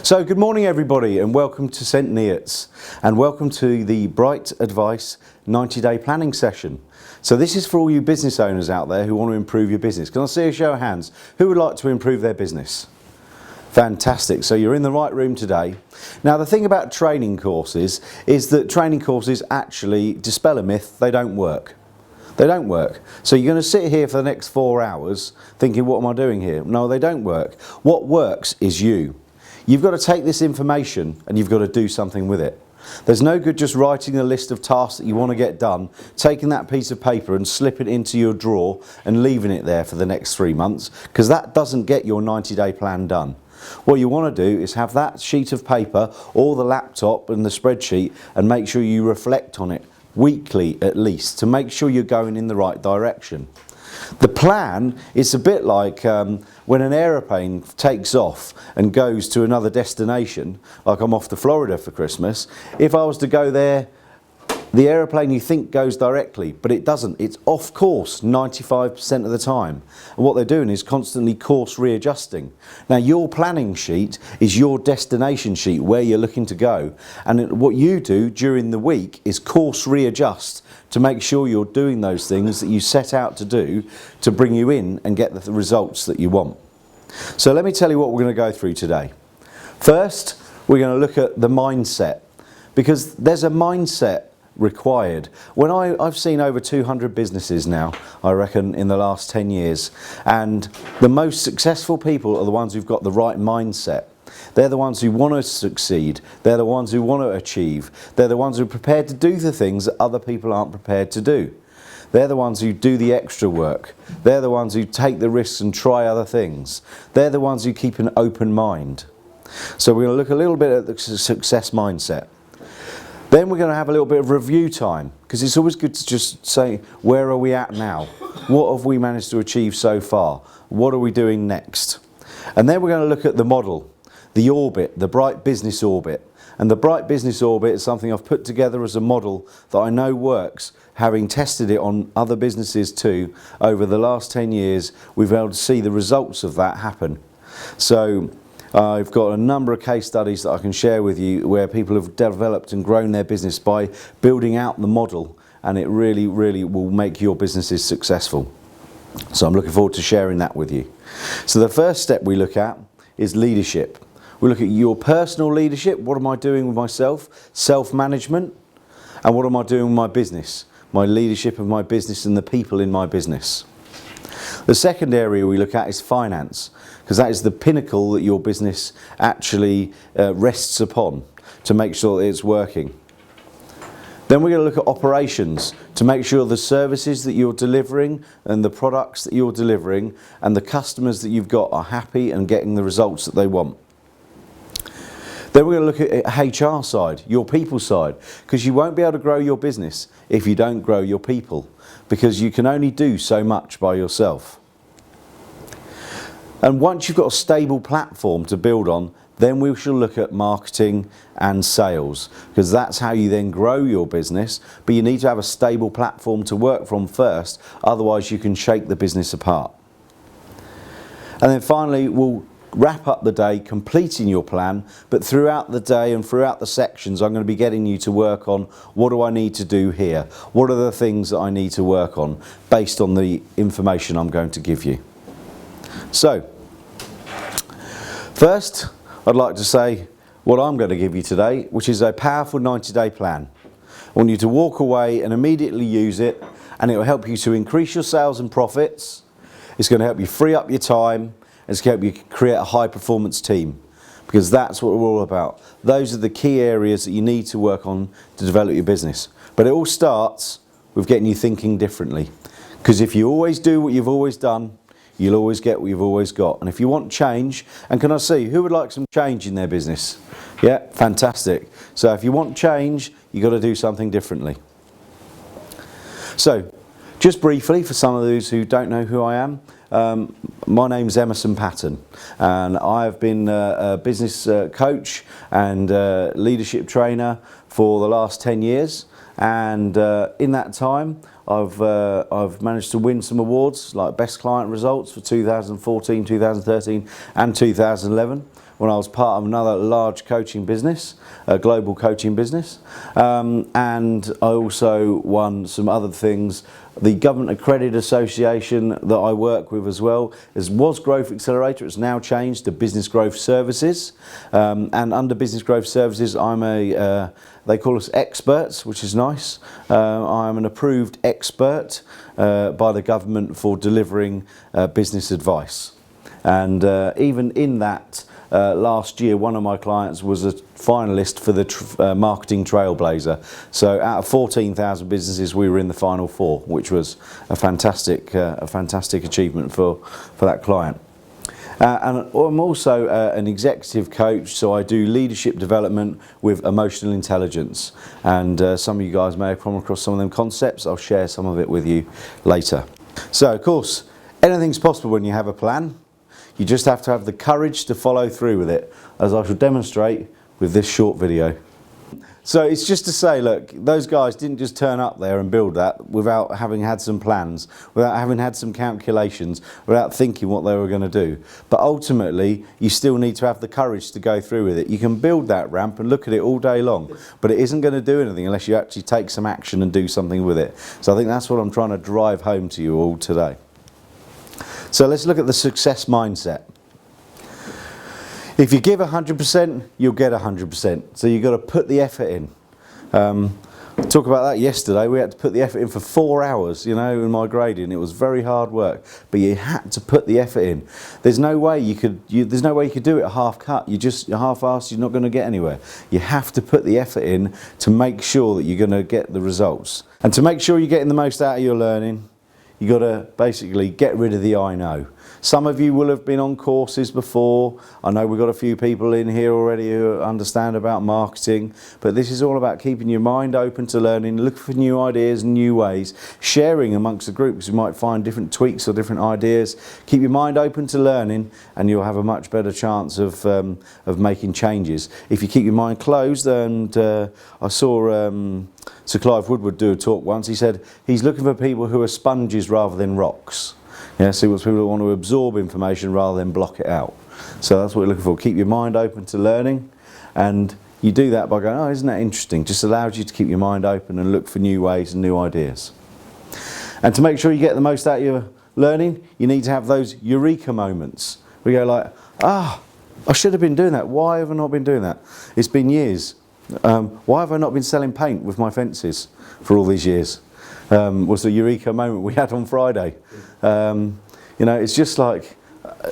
So good morning everybody and welcome to St Neots and welcome to the Bright Advice 90-day planning session. So this is for all you business owners out there who want to improve your business. Can I see a show of hands? Who would like to improve their business? Fantastic, so you're in the right room today. Now the thing about training courses is that training courses actually dispel a myth, they don't work. They don't work. So you're going to sit here for the next 4 hours thinking, what am I doing here? No, they don't work. What works is you. You've got to take this information and you've got to do something with it. There's no good just writing a list of tasks that you want to get done, taking that piece of paper and slipping it into your drawer and leaving it there for the next 3 months, because that doesn't get your 90-day plan done. What you want to do is have that sheet of paper or the laptop and the spreadsheet and make sure you reflect on it weekly at least to make sure you're going in the right direction. The plan is a bit like when an aeroplane takes off and goes to another destination, like I'm off to Florida for Christmas. If I was to go there, the aeroplane you think goes directly, but it doesn't. It's off course 95% of the time. And what they're doing is constantly course readjusting. Now your planning sheet is your destination sheet, where you're looking to go. And what you do during the week is course readjust to make sure you're doing those things that you set out to do to bring you in and get the results that you want. So let me tell you what we're going to go through today. First, we're going to look at the mindset, because there's a mindset required. When I've seen over 200 businesses now, I reckon, in the last 10 years, and the most successful people are the ones who've got the right mindset. They're the ones who want to succeed, they're the ones who want to achieve, they're the ones who are prepared to do the things that other people aren't prepared to do. They're the ones who do the extra work, they're the ones who take the risks and try other things, they're the ones who keep an open mind. So we're going to look a little bit at the success mindset. Then we're going to have a little bit of review time, because it's always good to just say, where are we at now? What have we managed to achieve so far? What are we doing next? And then we're going to look at the model, the orbit, the Bright Business Orbit. And the Bright Business Orbit is something I've put together as a model that I know works, having tested it on other businesses too. Over the last 10 years, we've been able to see the results of that happen. So I've got a number of case studies that I can share with you where people have developed and grown their business by building out the model, and it really, really will make your businesses successful. So I'm looking forward to sharing that with you. So the first step we look at is leadership. We look at your personal leadership. What am I doing with myself? Self-management. And what am I doing with my business? My leadership of my business and the people in my business. The second area we look at is finance, because that is the pinnacle that your business actually rests upon to make sure that it's working. Then we're going to look at operations to make sure the services that you're delivering and the products that you're delivering and the customers that you've got are happy and getting the results that they want. Then we're going to look at HR side, your people side, because you won't be able to grow your business if you don't grow your people, because you can only do so much by yourself. And once you've got a stable platform to build on, then we shall look at marketing and sales, because that's how you then grow your business. But you need to have a stable platform to work from first, otherwise you can shake the business apart. And then finally, we'll wrap up the day completing your plan, but throughout the day and throughout the sections I'm going to be getting you to work on, what do I need to do here? What are the things that I need to work on based on the information I'm going to give you? So, first I'd like to say what I'm going to give you today, which is a powerful 90-day plan. I want you to walk away and immediately use it, and it will help you to increase your sales and profits. It's going to help you free up your time. It's going to help you create a high performance team, because that's what we're all about. Those are the key areas that you need to work on to develop your business. But it all starts with getting you thinking differently, because if you always do what you've always done, you'll always get what you've always got. And if you want change, and can I see who would like some change in their business? Yeah, fantastic. So if you want change, you've got to do something differently. So just briefly, for some of those who don't know who I am, my name's Emerson Patton, and I've been a business coach and leadership trainer for the last 10 years, and in that time I've managed to win some awards like Best Client Results for 2014, 2013 and 2011. when I was part of another large coaching business, a global coaching business, and I also won some other things. The Government Accredited Association that I work with as well was Growth Accelerator. It's now changed to Business Growth Services, and under Business Growth Services I'm they call us experts, which is nice. I'm an approved expert by the government for delivering business advice, and even in that last year one of my clients was a finalist for the Marketing Trailblazer. So out of 14,000 businesses we were in the final 4, which was a fantastic achievement for that client. And I'm also an executive coach, so I do leadership development with emotional intelligence, and some of you guys may have come across some of them concepts. I'll share some of it with you later. So of course anything's possible when you have a plan. You just have to have the courage to follow through with it, as I shall demonstrate with this short video. So it's just to say, look, those guys didn't just turn up there and build that without having had some plans, without having had some calculations, without thinking what they were going to do. But ultimately, you still need to have the courage to go through with it. You can build that ramp and look at it all day long, but it isn't going to do anything unless you actually take some action and do something with it. So I think that's what I'm trying to drive home to you all today. So let's look at the success mindset. If you give 100%, you'll get 100%. So you've got to put the effort in. Talk about that yesterday. We had to put the effort in for 4 hours, you know, in my grading. It was very hard work, but you had to put the effort in. There's no way you could do it a half cut. You're half-assed. You're not going to get anywhere. You have to put the effort in to make sure that you're going to get the results. And to make sure you're getting the most out of your learning, you've got to basically get rid of the I know. Some of you will have been on courses before. I know we've got a few people in here already who understand about marketing, but this is all about keeping your mind open to learning, looking for new ideas and new ways, sharing amongst the groups. You might find different tweaks or different ideas. Keep your mind open to learning and you'll have a much better chance of making changes. If you keep your mind closed, and I saw Sir Clive Woodward do a talk once. He said he's looking for people who are sponges rather than rocks. Yeah, so it's people who want to absorb information rather than block it out. So that's what we're looking for. Keep your mind open to learning, and you do that by going, oh, isn't that interesting? Just allows you to keep your mind open and look for new ways and new ideas. And to make sure you get the most out of your learning, you need to have those eureka moments. We go like, I should have been doing that. Why have I not been doing that? It's been years. Why have I not been selling paint with my fences for all these years? Was the eureka moment we had on Friday. You know, it's just like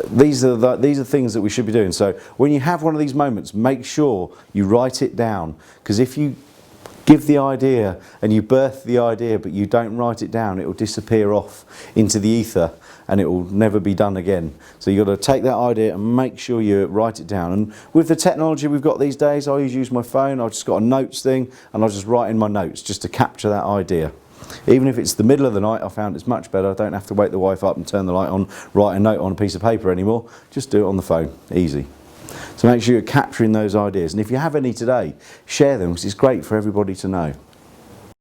these are things that we should be doing. So when you have one of these moments, make sure you write it down, because if you give the idea and you birth the idea but you don't write it down, it will disappear off into the ether and it will never be done again. So you've got to take that idea and make sure you write it down. And with the technology we've got these days, I always use my phone. I've just got a notes thing and I just write in my notes just to capture that idea. Even if it's the middle of the night, I found it's much better. I don't have to wake the wife up and turn the light on, write a note on a piece of paper anymore. Just do it on the phone, easy. So make sure you're capturing those ideas. And if you have any today, share them, because it's great for everybody to know.